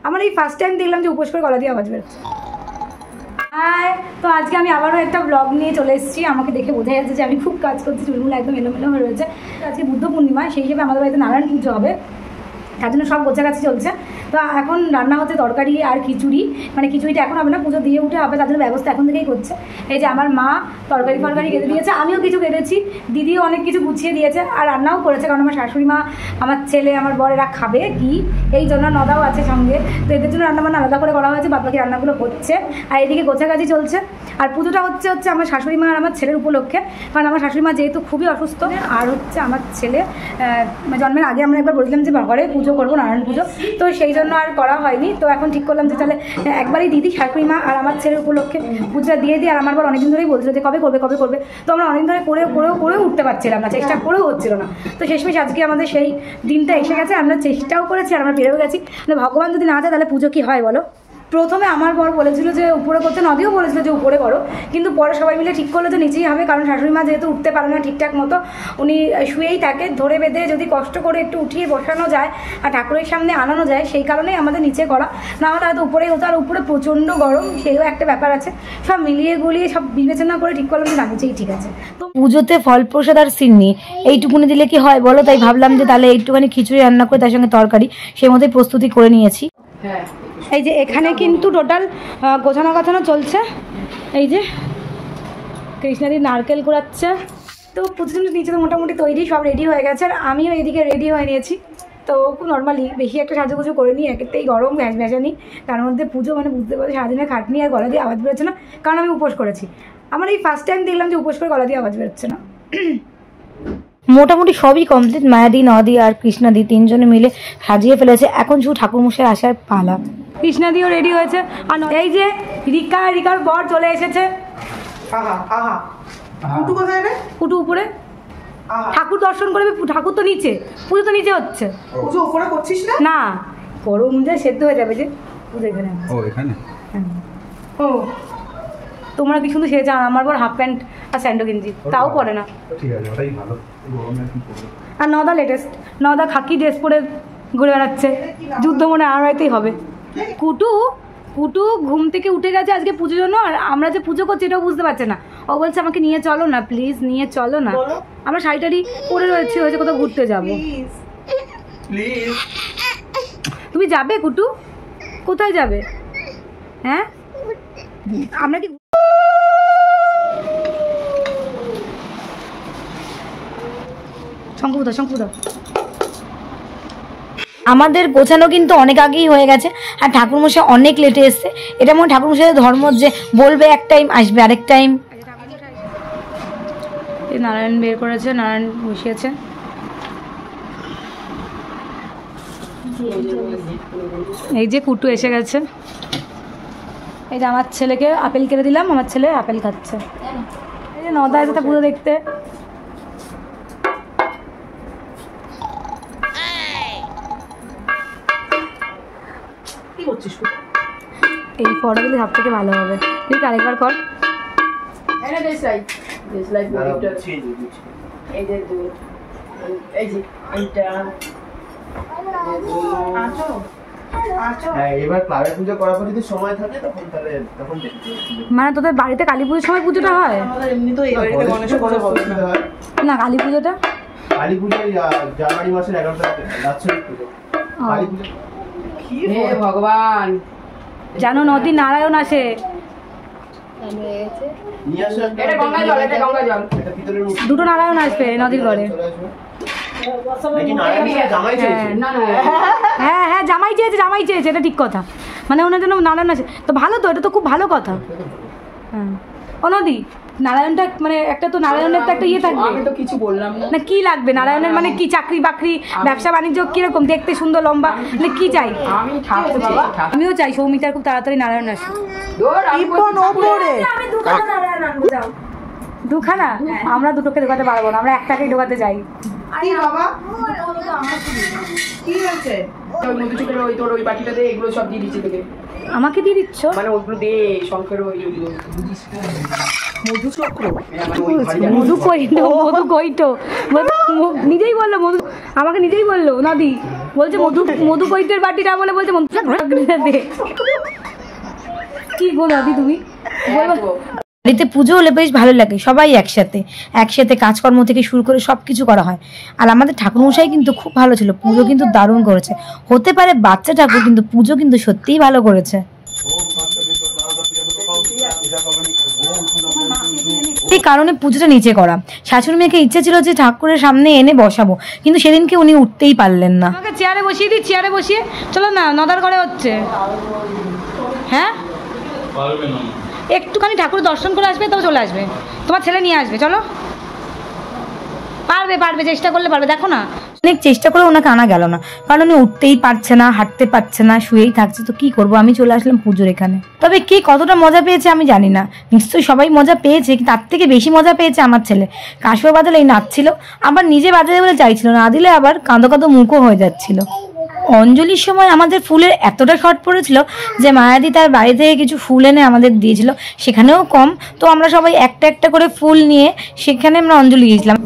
আমার এই first time দেখলাম যে উপোস করে গলা দিয়ে আওয়াজ বেরোচ্ছে। হাই, তো আজকে আমি আবারও একটা ব্লগ নিয়ে চলে এসেছি। আমাকে দেখে বোঝা যাচ্ছে যে আমি খুব কাজ করছি, চুলগুলো একদম এলোমেলো হয়ে রয়েছে। আজকে বুদ্ধ পূর্ণিমা, সেই হিসেবে আমাদের বাড়িতে নারায়ণ পুজো হবে, তার জন্য সব গোছাগাছি চলছে। তো এখন রান্না হচ্ছে তরকারি আর খিচুড়ি, মানে খিচুড়িটা এখন হবে না, পুজো দিয়ে উঠে হবে, তার জন্য ব্যবস্থা এখন থেকেই করছে। এই যে আমার মা তরকারি কেটে দিয়েছে, আমিও কিছু কেটেছি, দিদিও অনেক কিছু গুছিয়ে দিয়েছে আর রান্নাও করেছে, কারণ আমার শাশুড়ি মা, আমার ছেলে, আমার বর এরা খাবে কি, এই জন্য নদাও আছে সঙ্গে। তো এদের জন্য রান্নাবান্না আলাদা করে করা হয়েছে, বাদবাকি রান্নাগুলো হচ্ছে। আর এদিকে গোছাগাছি চলছে। আর পুজোটা হচ্ছে আমার শাশুড়ি মা আর আমার ছেলের উপলক্ষে, কারণ আমার শাশুড়ি মা যেহেতু খুবই অসুস্থ, আর হচ্ছে আমার ছেলে জন্মের আগে আমরা একবার বলছিলাম যে ঘরে পুজো করবো, নারায়ণ পুজো, তো সেই জন্য আর করা হয়নি। তো এখন ঠিক করলাম যে তাহলে একবারই দিদি, শাশুড়ি মা আর আমার ছেলের উপলক্ষে পুজোটা দিয়ে দিই। আর আমার বর অনেকদিন ধরেই বলছিল যে কবে করবে, তো আমরা অনেকদিন ধরে করেও উঠতে পারছিলাম না, চেষ্টা করেও হচ্ছিল না। তো শেষমেশ আজকে আমাদের সেই দিনটা এসে গেছে, আমরা চেষ্টাও করেছি আর আমরা পেরেও গেছি। মানে ভগবান যদি না চায় তাহলে পুজো কি হয় বলো। প্রথমে আমার বর বলেছিল যে উপরে করতে, নদীও বলেছিল যে উপরে করো, কিন্তু পরে সবাই মিলে ঠিক করলো যে নিচেই হবে, কারণ শাশুড়ি মা যেহেতু উঠতে পারে না ঠিকঠাক মতো, উনি শুয়েই থাকে, ধরে বেঁধে যদি কষ্ট করে একটু উঠিয়ে বসানো যায় আর ঠাকুরের সামনে আনানো যায়, সেই কারণেই আমাদের নিচে করা, না হলে হয়তো উপরেই হতো। আর উপরে প্রচণ্ড গরম, সেও একটা ব্যাপার আছে। সব মিলিয়ে গুলিয়ে সব বিবেচনা করে ঠিক করলাম যে না, নিচেই ঠিক আছে। তো পুজোতে ফল প্রসাদ আর সিন্নি এইটুকুনি দিলে কি হয় বলো, তাই ভাবলাম যে তাহলে এইটুখানি খিচুড়ি রান্না করে তার সঙ্গে তরকারি, সেই মতোই প্রস্তুতি করে নিয়েছি। হ্যাঁ, এই যে এখানে কিন্তু টোটাল গোছানো চলছে। এই যে কৃষ্ণাদি নারকেল কুড়াচ্ছে। তো পুজোর নিচে তো মোটামুটি তৈরি, সব রেডি হয়ে গেছে। আর আমিও এদিকে রেডি হয়ে নিয়েছি। তো খুব নর্মালি বেশি একটা সাজুগুজু করে নিই, একেতেই গরম ভ্যাসানি, তার মধ্যে পুজো, মানে বুঝতে পারছি সারাদিনের খাটনি, আর গলা দিয়ে আওয়াজ বেরোচ্ছে না, কারণ আমি উপোস করেছি। আমার এই ফার্স্ট টাইম দেখলাম যে উপোস করে গলা দিয়ে আওয়াজ বেরোচ্ছে না। মোটামুটি সবই কমপ্লিট, মায়াদি, নদী আর কৃষ্ণাদি তিনজনে মিলে সাজিয়ে ফেলেছে। এখন শুধু ঠাকুরমশাই আসার পালা। কৃষ্ণাদিও রেডি হয়েছে, আর এই যে রিকার বর চলে এসেছে। কুটু উপরে ঠাকুর দর্শন করবে, ঠাকুর তো নিচে, পুজো তো নিচে হচ্ছে। পুজো উপরে করছিস না? গরম যে সেদ্ধ হয়ে যাবে যে পুজো এখানে। ও তোমরা কি সুন্দর সেজেছ, আমার বর হাফ প্যান্ট আর স্যান্ডো গেঞ্জি, তাও পরে না। আর নদা লেটেস্ট, নদা খাকি ড্রেস পরে ঘুরে বেড়াচ্ছে, যুদ্ধ মনে আর হয়তেই হবে। কুটু ঘুম থেকে উঠে গেছে আজকে পুজোর জন্য, আর আমরা যে পুজো করছি এটাও বুঝতে পারছে না। ও বলছে আমাকে নিয়ে চলো না প্লিজ, নিয়ে চলো না। আমরা শাড়ি পরে রয়েছি, হয়েছে কোথাও ঘুরতে যাবো। তুমি যাবে কুটু? কোথায় যাবে? হ্যাঁ, আমরা কি শঙ্কুদা আমাদের গোছানো কিন্তু অনেক আগেই হয়ে গেছে, আর ঠাকুরমশাই অনেক লেটে এসছে। এটা মনে ঠাকুরমশাইয়ের ধর্ম যে বলবে এক টাইম, আসবে আরেক টাইম। নারায়ণ বের করেছে, নারায়ণ বসিয়েছে। এই যে কুটু এসে গেছে। এই যে আমার ছেলেকে আপেল কেটে দিলাম, আমার ছেলে আপেল খাচ্ছে। এই যে নদা এসে পুজো দেখতে। এই ফটো দিলে সব থেকে ভালো হবে। তুই আরেকবার কর। মানে তোদের বাড়িতে কালী পুজোর সময় পুজোটা হয় না? কালী পুজোটা জানুয়ারি মাসের 11 তারিখে। ভগবান জানো, নদী নারায়ণ আসে। দুটো নারায়ণ আসবে নদীর ঘরে। হ্যাঁ, জামাই চেয়েছে, এটা ঠিক কথা। মানে ওনার জন্য নারায়ণ আসে, তো ভালো, তো এটা তো খুব ভালো কথা। হ্যাঁ, ও নদী নারায়ণটা মানে একটা তো নারায়ণের তো একটা ইয়ে থাকবে। আমি তো কিছু বললাম না। কি লাগবে নারায়ণের? মানে কি চাকরি বাকরি, ব্যবসা বাণিজ্য কিরকম, দেখতে সুন্দর লম্বা, মানে কি চাই? আমিও চাই সৌমিতার খুব তাড়াতাড়ি নারায়ণ আসে। দুখানা? আমরা দুটোকে ঢোকাতে পারবো না, আমরা একটাকেই ঢোকাতে চাই। আমাকে দিয়ে দিচ্ছ? মানে ওইগুলো দে, শঙ্কর মধু কইটো নিজেই বললো মধু, আমাকে নিজেই বললো নদী বলছে মধু কৈতের বাটিটা বলে বলছে কি গো নদী তুমি বাড়িতে পুজো হলে বেশ ভালো লাগে, সবাই একসাথে কাজকর্ম থেকে শুরু করে সবকিছু করা হয়। আর আমাদের ঠাকুরমশাই কিন্তু খুব ভালো ছিল, পুজো কিন্তু দারুণ করেছে। হতে পারে বাচ্চা ঠাকুর, কিন্তু পুজো কিন্তু সত্যিই ভালো করেছে। এই কারণে পুজোটা নিচে করা। শাশুড়ি মেয়েকে ইচ্ছে ছিল যে ঠাকুরের সামনে এনে বসাবো, কিন্তু সেদিনকে উনি উঠতেই পারলেন না। আমাকে চেয়ারে বসিয়ে দিই, চেয়ারে বসিয়ে চলো না, নদার ঘরে হচ্ছে। হ্যাঁ একটুখানি ঠাকুর দর্শন করে আসবে, তবে চলে আসবে, তোমার ছেলে নিয়ে আসবে। চলো, পারবে, চেষ্টা করলে পারবে। দেখো না, অনেক চেষ্টা করে ওনাকে আনা গেল না, কারণ উনি উঠতেই পারছে না, হাঁটতে পারছে না, শুয়েই থাকছে। তো কি করবো, আমি চলে আসলাম পুজোর এখানে। তবে কে কতটা মজা পেয়েছে আমি জানি না, নিশ্চয়ই সবাই মজা পেয়েছে, কিন্তু তার থেকে বেশি মজা পেয়েছে আমার ছেলে। কাশিও বাদলে এই নাচছিল, আবার নিজে বাজাতে বলে চাইছিল, না দিলে আবার কাঁদো মুখও হয়ে যাচ্ছিল। অঞ্জলির সময় আমাদের ফুলের এতটা শর্ট পড়েছিল যে মায়াদি তার বাড়ি থেকে কিছু ফুল এনে আমাদের দিয়েছিল, সেখানেও কম। তো আমরা সবাই একটা একটা করে ফুল নিয়ে সেখানে আমরা অঞ্জলি দিয়েছিলাম।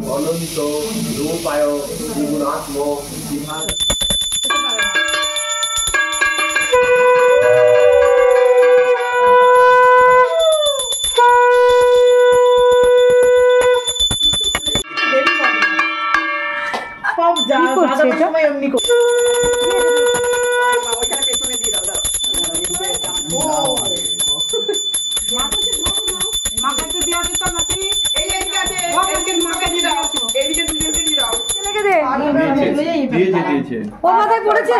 ওর মাথায় পড়েছে।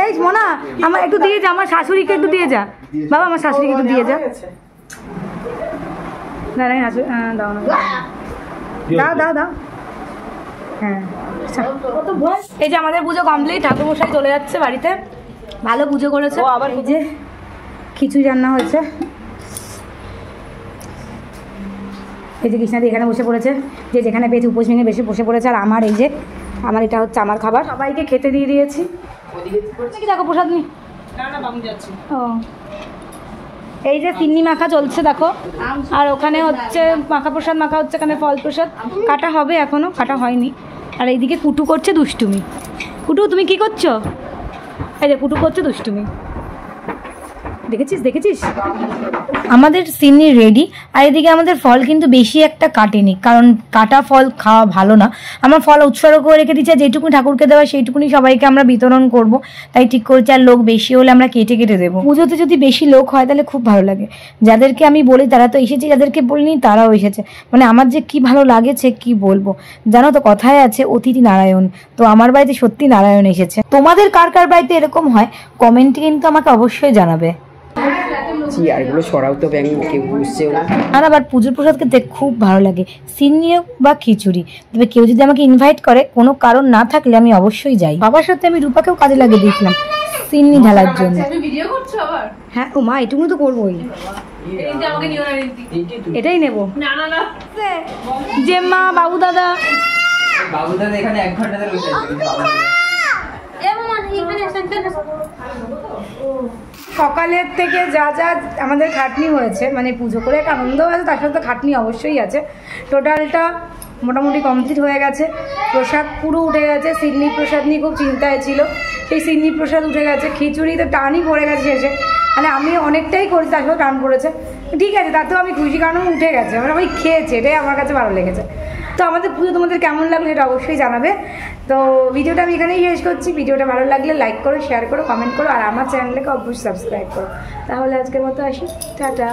এই মোনা, আমার একটু দিয়ে যা, আমার শাশুড়িকে একটু দিয়ে যা বাবা, আমার শাশুড়িকে একটু দিয়ে যা। দাও না, দাও। হ্যাঁ, এই যে আমাদের পুজো কমপ্লিট, ঠাকুরমশাই চলে যাচ্ছে বাড়িতে। ভালো পুজো করেছে। আবার যে খিচুড়ি রান্না হয়েছে, এই যে কৃষ্ণাদি এখানে বসে পড়েছে, যে যেখানে পেয়েছে উপোস ভেঙে বেশি বসে পড়েছে। আর আমার এটা হচ্ছে আমার খাবার, সবাইকে খেতে দিয়ে দিয়েছি। দেখো প্রসাদ নি, ও এই যে সিন্নি মাখা চলছে দেখো, আর ওখানে হচ্ছে মাখা প্রসাদ মাখা হচ্ছে, এখানে ফল প্রসাদ কাটা হবে, এখনো কাটা হয়নি। আর এইদিকে কুটু করছে দুষ্টুমি। কুটু তুমি কি করছো? এই যে কুটু করছে দুষ্টুমি, দেখেছিস? আমাদের সিন্নি রেডি। আর এদিকে আমাদের ফল কিন্তু বেশি একটা কাটেনি, কারণ কাটা ফল খাওয়া ভালো না। আমার ফল উৎসর্গ করে রেখে দিচ্ছে, যেটুকুনি ঠাকুরকে দেওয়া সেইটুকুনি সবাইকে আমরা বিতরণ করব, তাই ঠিক করেছি। আর লোক বেশি হলে আমরা কেটে দেবো। পুজোতে যদি বেশি লোক হয় তাহলে খুব ভালো লাগে। যাদেরকে আমি বলি তারা তো এসেছে, যাদেরকে বলিনি তারাও এসেছে। মানে আমার যে কি ভালো লাগেছে কি বলবো। জানো তো কথায় আছে অতিথি নারায়ণ, তো আমার বাড়িতে সত্যি নারায়ণ এসেছে। তোমাদের কার কার বাড়িতে এরকম হয় কমেন্টে কিন্তু আমাকে অবশ্যই জানাবে। চেয়ারগুলো সরাও তো, ব্যাংক কেউ বুঝছেও না। আর আবার পুজোর প্রসাদ খেতে খুব ভালো লাগে, সিন্নি বা খিচুড়ি। তবে কেউ যদি আমাকে ইনভাইট করে, কোনো কারণ না থাকলে আমি অবশ্যই যাই। বাবার সাথে আমি রূপাকেও কাজে লাগিয়ে দিয়েছিলাম সিন্নি ঢালার জন্য। হ্যাঁ ও মা, এটুকু তো করবোই, এটাই নেবো। জেম্মা, বাবু দাদা এখানে 1 ঘন্টা ধরে বসে আছে। সকালের থেকে যা আমাদের খাটনি হয়েছে, মানে পুজো করে একটা আনন্দ আছে, তার সাথে খাটনি অবশ্যই আছে। টোটালটা মোটামুটি কমপ্লিট হয়ে গেছে। প্রসাদ পুরো উঠে গেছে, সিন্নি প্রসাদ নিয়ে খুব চিন্তায় ছিল, সেই সিন্নি প্রসাদ উঠে গেছে। খিচুড়ি তো টানই পড়ে গেছে শেষে, মানে আমি অনেকটাই করেছি, তার সাথে টান পড়েছে। ঠিক আছে, তাতেও আমি খুশি, কারণ উঠে গেছে, মানে আমি খেয়েছি, এটাই আমার কাছে ভালো লেগেছে। তো আমাদের পুজো তোমাদের কেমন লাগলো এটা অবশ্যই জানাবে। তো ভিডিওটা আমি এখানেই শেষ করছি। ভিডিওটা ভালো লাগলে লাইক করো, শেয়ার করো, কমেন্ট করো, আর আমার চ্যানেলকে অবশ্যই সাবস্ক্রাইব করো। তাহলে আজকের মতো আসি, টাটা।